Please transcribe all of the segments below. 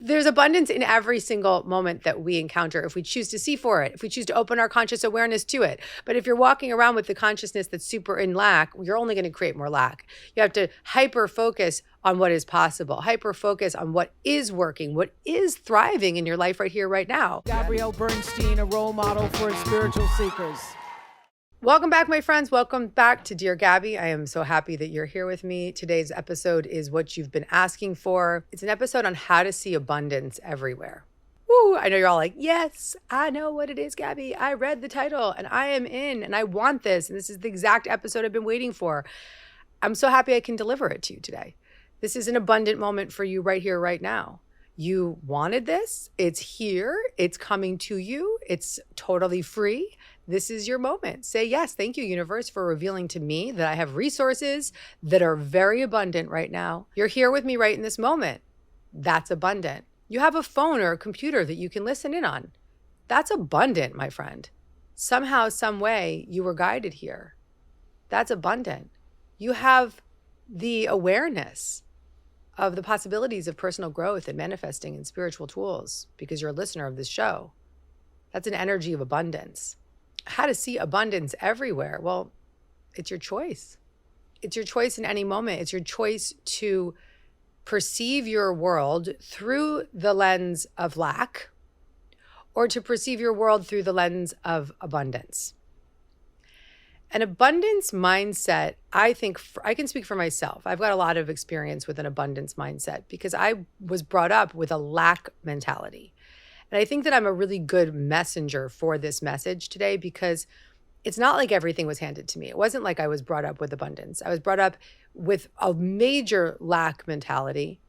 There's abundance in every single moment that we encounter if we choose to see for it, if we choose to open our conscious awareness to it. But if you're walking around with the consciousness that's super in lack, you're only going to create more lack. You have to hyper focus on what is possible, hyper focus on what is working, what is thriving in your life right here, right now. Gabrielle Bernstein, a role model for spiritual seekers. Welcome back, my friends. Welcome back to Dear Gabby. I am so happy that you're here with me. Today's episode is what you've been asking for. It's an episode on how to see abundance everywhere. Woo! I know you're all like, yes, I know what it is, Gabby. I read the title and I am in and I want this. And this is the exact episode I've been waiting for. I'm so happy I can deliver it to you today. This is an abundant moment for you right here, right now. You wanted this. It's here. It's coming to you. It's totally free. This is your moment. Say yes. Thank you, universe, for revealing to me that I have resources that are very abundant right now. You're here with me right in this moment. That's abundant. You have a phone or a computer that you can listen in on. That's abundant, my friend. Somehow, some way, you were guided here. That's abundant. You have the awareness of the possibilities of personal growth and manifesting and spiritual tools because you're a listener of this show. That's an energy of abundance. How to see abundance everywhere? Well, it's your choice. It's your choice in any moment. It's your choice to perceive your world through the lens of lack or to perceive your world through the lens of abundance. An abundance mindset, I think, I can speak for myself. I've got a lot of experience with an abundance mindset because I was brought up with a lack mentality. And I think that I'm a really good messenger for this message today because it's not like everything was handed to me. It wasn't like I was brought up with abundance. I was brought up with a major lack mentality.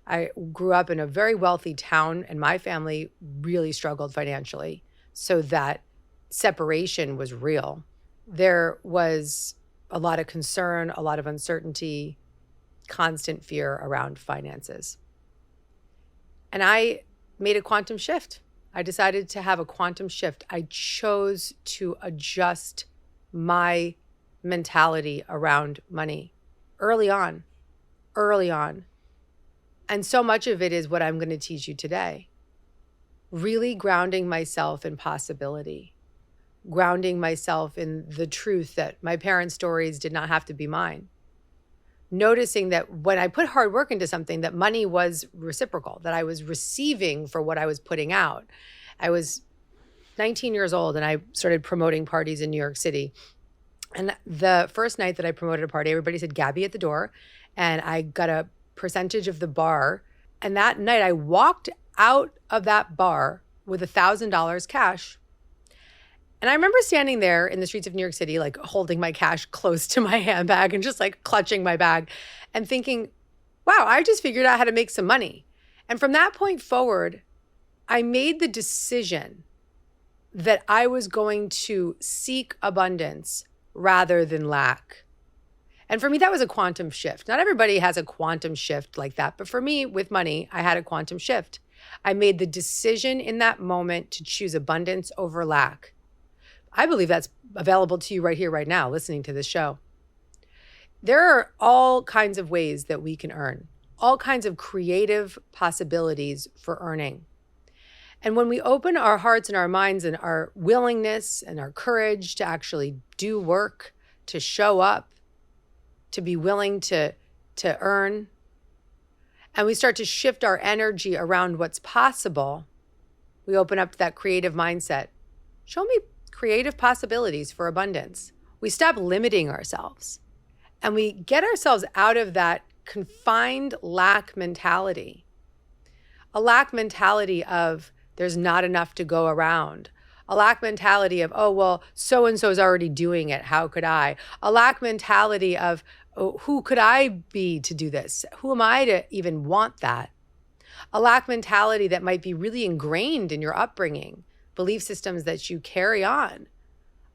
I grew up in a very wealthy town and my family really struggled financially, so that separation was real. There was a lot of concern, a lot of uncertainty, constant fear around finances. And I made a quantum shift. I decided to have a quantum shift. I chose to adjust my mentality around money early on. And so much of it is what I'm going to teach you today. Really grounding myself in possibility, grounding myself in the truth that my parents' stories did not have to be mine. Noticing that when I put hard work into something, that money was reciprocal, that I was receiving for what I was putting out. I was 19 years old and I started promoting parties in New York City. And the first night that I promoted a party, everybody said Gabby at the door. And I got a percentage of the bar. And that night I walked out of that bar with $1,000 cash. And I remember standing there in the streets of New York City, like holding my cash close to my handbag and just like clutching my bag and thinking, wow, I just figured out how to make some money. And from that point forward, I made the decision that I was going to seek abundance rather than lack. And for me, that was a quantum shift. Not everybody has a quantum shift like that. But for me, with money, I had a quantum shift. I made the decision in that moment to choose abundance over lack. I believe that's available to you right here, right now, listening to this show. There are all kinds of ways that we can earn, all kinds of creative possibilities for earning. And when we open our hearts and our minds and our willingness and our courage to actually do work, to show up, to be willing to earn, and we start to shift our energy around what's possible, we open up to that creative mindset. Show me creative possibilities for abundance. We stop limiting ourselves and we get ourselves out of that confined lack mentality. A lack mentality of there's not enough to go around. A lack mentality of, oh, well, so-and-so is already doing it. How could I? A lack mentality of, oh, who could I be to do this? Who am I to even want that? A lack mentality that might be really ingrained in your upbringing, belief systems that you carry on.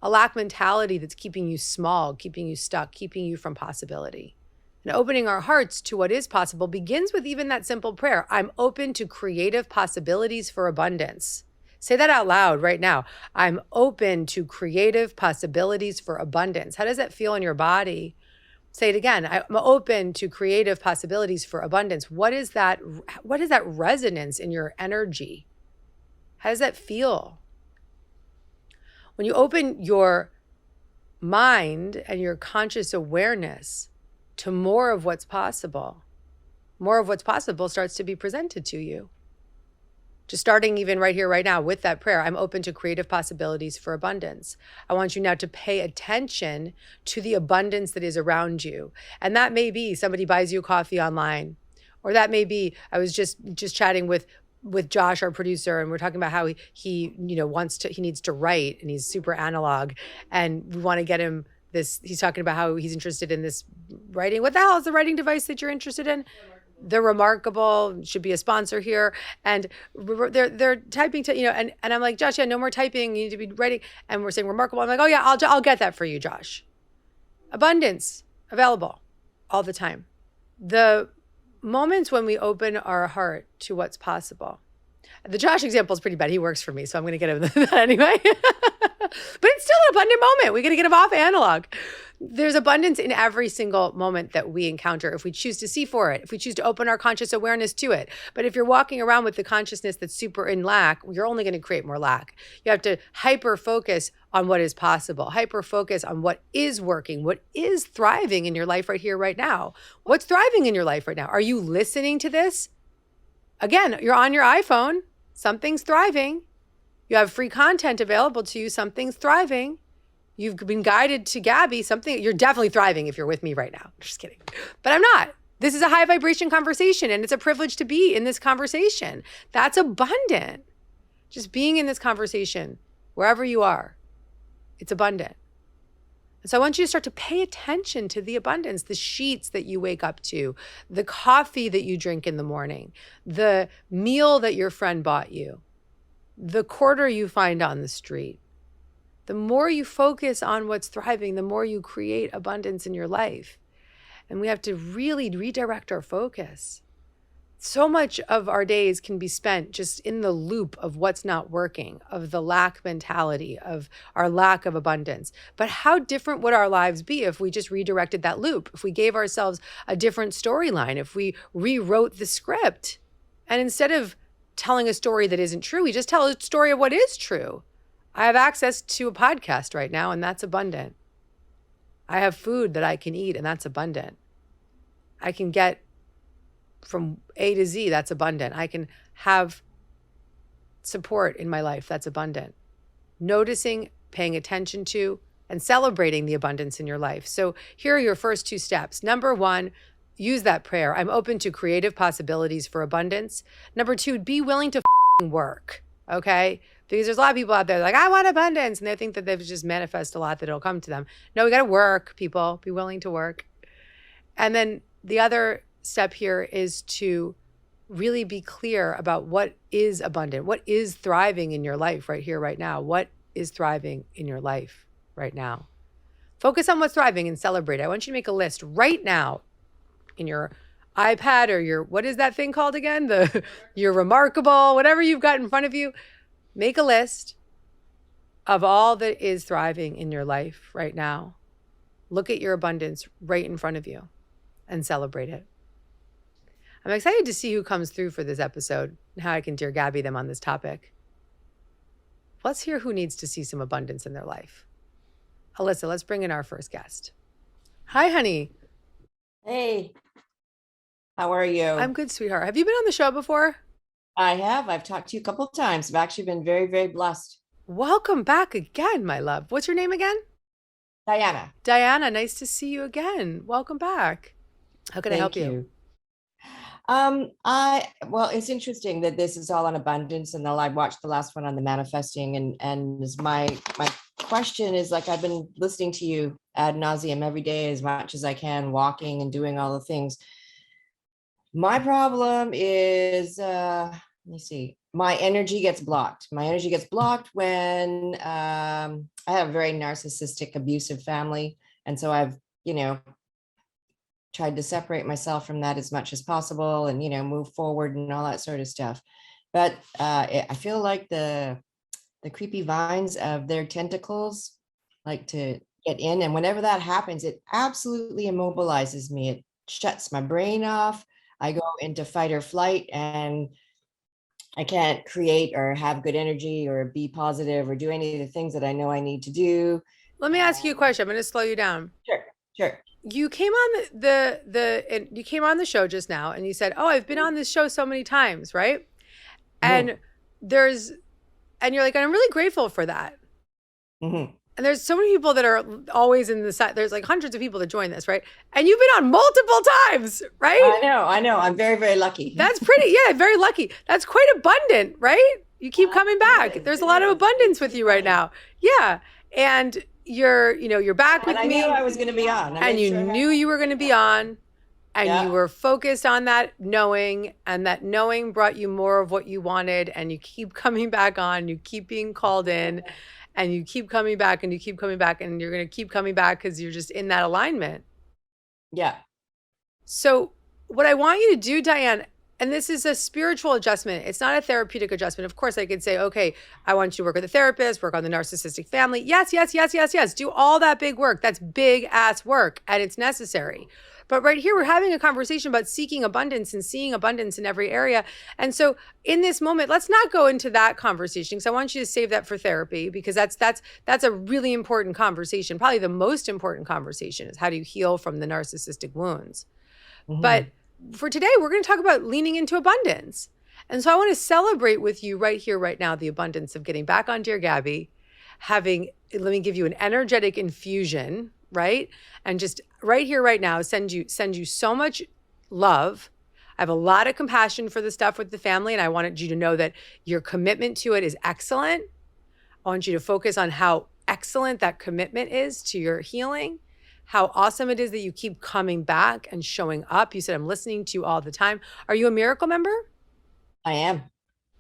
A lack mentality that's keeping you small, keeping you stuck, keeping you from possibility. And opening our hearts to what is possible begins with even that simple prayer. I'm open to creative possibilities for abundance. Say that out loud right now. I'm open to creative possibilities for abundance. How does that feel in your body Say it again. I'm open to creative possibilities for abundance. What is that? What is that resonance in your energy? How does that feel? When you open your mind and your conscious awareness to more of what's possible starts to be presented to you. Just starting even right here, right now with that prayer, I'm open to creative possibilities for abundance. I want you now to pay attention to the abundance that is around you. And that may be somebody buys you coffee online, or that may be, I was just chatting with Josh, our producer, and we're talking about how he needs to write, and he's super analog, and we want to get him this. He's talking about how he's interested in this writing. What the hell is the writing device that you're interested in? The Remarkable should be a sponsor here. And they're typing to, and I'm like, Josh, yeah, no more typing. You need to be writing. And we're saying Remarkable. I'm like, oh yeah, I'll get that for you, Josh. Abundance available all the time. The moments when we open our heart to what's possible. The Josh example is pretty bad. He works for me, so I'm going to get him that anyway. But it's still an abundant moment. We got to get him off analog. There's abundance in every single moment that we encounter if we choose to see for it, if we choose to open our conscious awareness to it. But if you're walking around with the consciousness that's super in lack, you're only going to create more lack. You have to hyper focus on what is possible, hyper focus on what is working, what is thriving in your life right here, right now. What's thriving in your life right now? Are you listening to this? Again, you're on your iPhone. Something's thriving. You have free content available to you. Something's thriving. You've been guided to Gabby. You're definitely thriving if you're with me right now. Just kidding. But I'm not. This is a high vibration conversation, and it's a privilege to be in this conversation. That's abundant. Just being in this conversation, wherever you are, it's abundant. And so I want you to start to pay attention to the abundance, the sheets that you wake up to, the coffee that you drink in the morning, the meal that your friend bought you, the quarter you find on the street. The more you focus on what's thriving, the more you create abundance in your life. And we have to really redirect our focus. So much of our days can be spent just in the loop of what's not working, of the lack mentality, of our lack of abundance. But how different would our lives be if we just redirected that loop, if we gave ourselves a different storyline, if we rewrote the script? And instead of telling a story that isn't true, we just tell a story of what is true. I have access to a podcast right now, and that's abundant. I have food that I can eat, and that's abundant. I can get from A to Z, that's abundant. I can have support in my life, that's abundant. Noticing, paying attention to, and celebrating the abundance in your life. So here are your first two steps. Number one, use that prayer. I'm open to creative possibilities for abundance. Number two, be willing to work, okay? Because there's a lot of people out there like, I want abundance. And they think that they've just manifest a lot that it'll come to them. No, we got to work, people. Be willing to work. And then the other step here is to really be clear about what is abundant, what is thriving in your life right here, right now. What is thriving in your life right now? Focus on what's thriving and celebrate. I want you to make a list right now in your iPad or your, what is that thing called again? Your Remarkable, whatever you've got in front of you. Make a list of all that is thriving in your life right now. Look at your abundance right in front of you and celebrate it. I'm excited to see who comes through for this episode and how I can Dear Gabby them on this topic. Let's hear who needs to see some abundance in their life. Alyssa, let's bring in our first guest. Hi, honey. Hey, how are you? I'm good, sweetheart. Have you been on the show before? I have. I've talked to you a couple of times. I've actually been very, very blessed. Welcome back again, my love. What's your name again? Diana. Diana, nice to see you again. Welcome back. How can I help you? Well, it's interesting that this is all on abundance, and I watched the last one on the manifesting, and my question is, like, I've been listening to you ad nauseum every day as much as I can, walking and doing all the things. My problem is, let me see, my energy gets blocked. My energy gets blocked when I have a very narcissistic, abusive family. And so I've, tried to separate myself from that as much as possible and, move forward and all that sort of stuff. But I feel like the creepy vines of their tentacles like to get in. And whenever that happens, it absolutely immobilizes me. It shuts my brain off. I go into fight or flight, and I can't create or have good energy or be positive or do any of the things that I know I need to do. Let me ask you a question. I'm going to slow you down. Sure, sure. You came on you came on the show just now and you said, "Oh, I've been on this show so many times," right? And and you're like, "I'm really grateful for that." Mm-hmm. And there's so many people that are always in the side. There's like hundreds of people that join this, right? And you've been on multiple times, right? I know. I'm very, very lucky. That's pretty, yeah, very lucky. That's quite abundant, right? You keep coming back. There's a lot of abundance with you right now. Yeah. And you're back with me. I knew I was going to be on. And you knew you were going to be on. And you were focused on that knowing, and that knowing brought you more of what you wanted. And you keep coming back on. You keep being called in. And you keep coming back, and you keep coming back, and you're going to keep coming back because you're just in that alignment. Yeah. So what I want you to do, Diane, and this is a spiritual adjustment. It's not a therapeutic adjustment. Of course, I could say, okay, I want you to work with a therapist, work on the narcissistic family. Yes, yes, yes, yes, yes. Do all that big work. That's big ass work, and it's necessary. But right here, we're having a conversation about seeking abundance and seeing abundance in every area. And so in this moment, let's not go into that conversation, because I want you to save that for therapy, because that's a really important conversation. Probably the most important conversation is how do you heal from the narcissistic wounds. Mm-hmm. But for today, we're going to talk about leaning into abundance. And so I want to celebrate with you right here, right now, the abundance of getting back on Dear Gabby, let me give you an energetic infusion, right? And just right here, right now, send you so much love. I have a lot of compassion for the stuff with the family, and I wanted you to know that your commitment to it is excellent. I want you to focus on how excellent that commitment is to your healing, how awesome it is that you keep coming back and showing up. You said, I'm listening to you all the time. Are you a Miracle member? I am.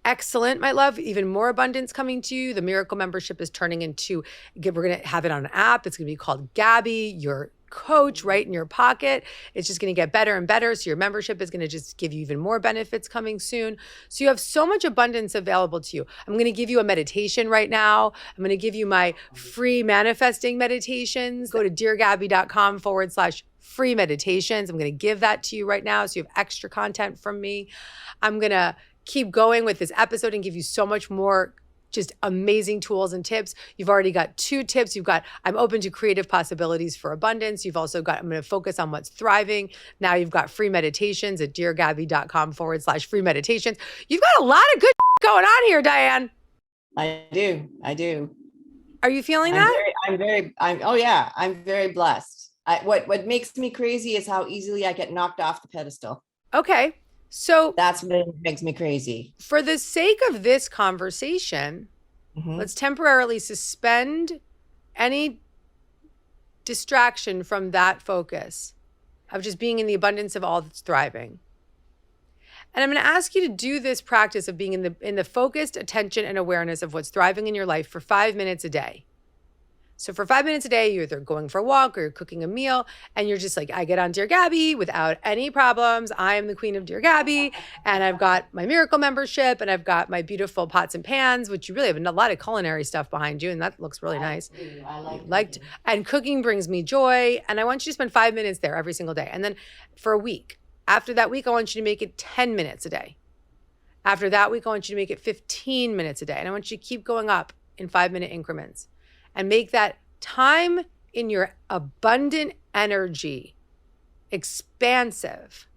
Excellent, my love. Even more abundance coming to you. The Miracle membership is turning into, we're going to have it on an app. It's going to be called Gabby, your coach, right in your pocket. It's just going to get better and better. So your membership is going to just give you even more benefits coming soon. So you have so much abundance available to you. I'm going to give you a meditation right now. I'm going to give you my free manifesting meditations. Go to deargabby.com/free meditations. I'm going to give that to you right now. So you have extra content from me. I'm going to keep going with this episode and give you so much more just amazing tools and tips. You've already got 2 tips. You've got, I'm open to creative possibilities for abundance. You've also got, I'm going to focus on what's thriving. Now you've got free meditations at deargabby.com/free meditations. You've got a lot of good going on here, Diane. I do. Are you feeling that? I'm very blessed. What makes me crazy is how easily I get knocked off the pedestal. Okay. So that's what makes me crazy. For the sake of this conversation, let's temporarily suspend any distraction from that focus of just being in the abundance of all that's thriving. And I'm going to ask you to do this practice of being in the focused attention and awareness of what's thriving in your life for 5 minutes a day. So for 5 minutes a day, you're either going for a walk or you're cooking a meal, and you're just like, I get on Dear Gabby without any problems. I am the queen of Dear Gabby, and I've got my Miracle membership, and I've got my beautiful pots and pans, which you really have a lot of culinary stuff behind you, and that looks really nice. I and cooking brings me joy, and I want you to spend 5 minutes there every single day. And then for a week, after that week, I want you to make it 10 minutes a day. After that week, I want you to make it 15 minutes a day, and I want you to keep going up in 5-minute increments. And make that time in your abundant energy expansive,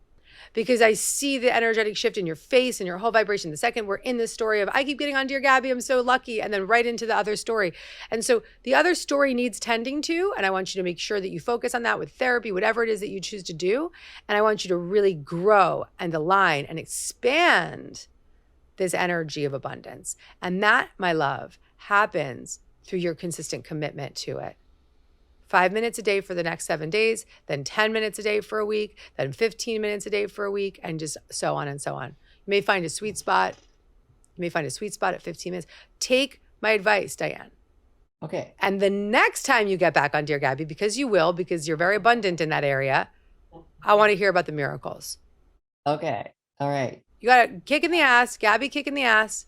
because I see the energetic shift in your face and your whole vibration. The second we're in this story of, I keep getting on Dear Gabby, I'm so lucky, and then right into the other story. And so the other story needs tending to, and I want you to make sure that you focus on that with therapy, whatever it is that you choose to do. And I want you to really grow and align and expand this energy of abundance. And that, my love, happens through your consistent commitment to it. 5 minutes a day for the next 7 days, then 10 minutes a day for a week, then 15 minutes a day for a week, and just so on and so on. You may find a sweet spot. You may find a sweet spot at 15 minutes. Take my advice, Diane. Okay. And the next time you get back on Dear Gabby, because you will, because you're very abundant in that area, I want to hear about the miracles. Okay. All right. You got a kick in the ass, Gabby kick in the ass.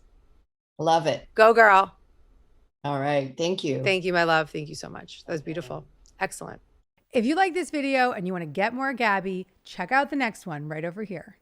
Love it. Go, girl. All right. Thank you. Thank you, my love. Thank you so much. That was beautiful. Excellent. If you like this video and you want to get more Gabby, check out the next one right over here.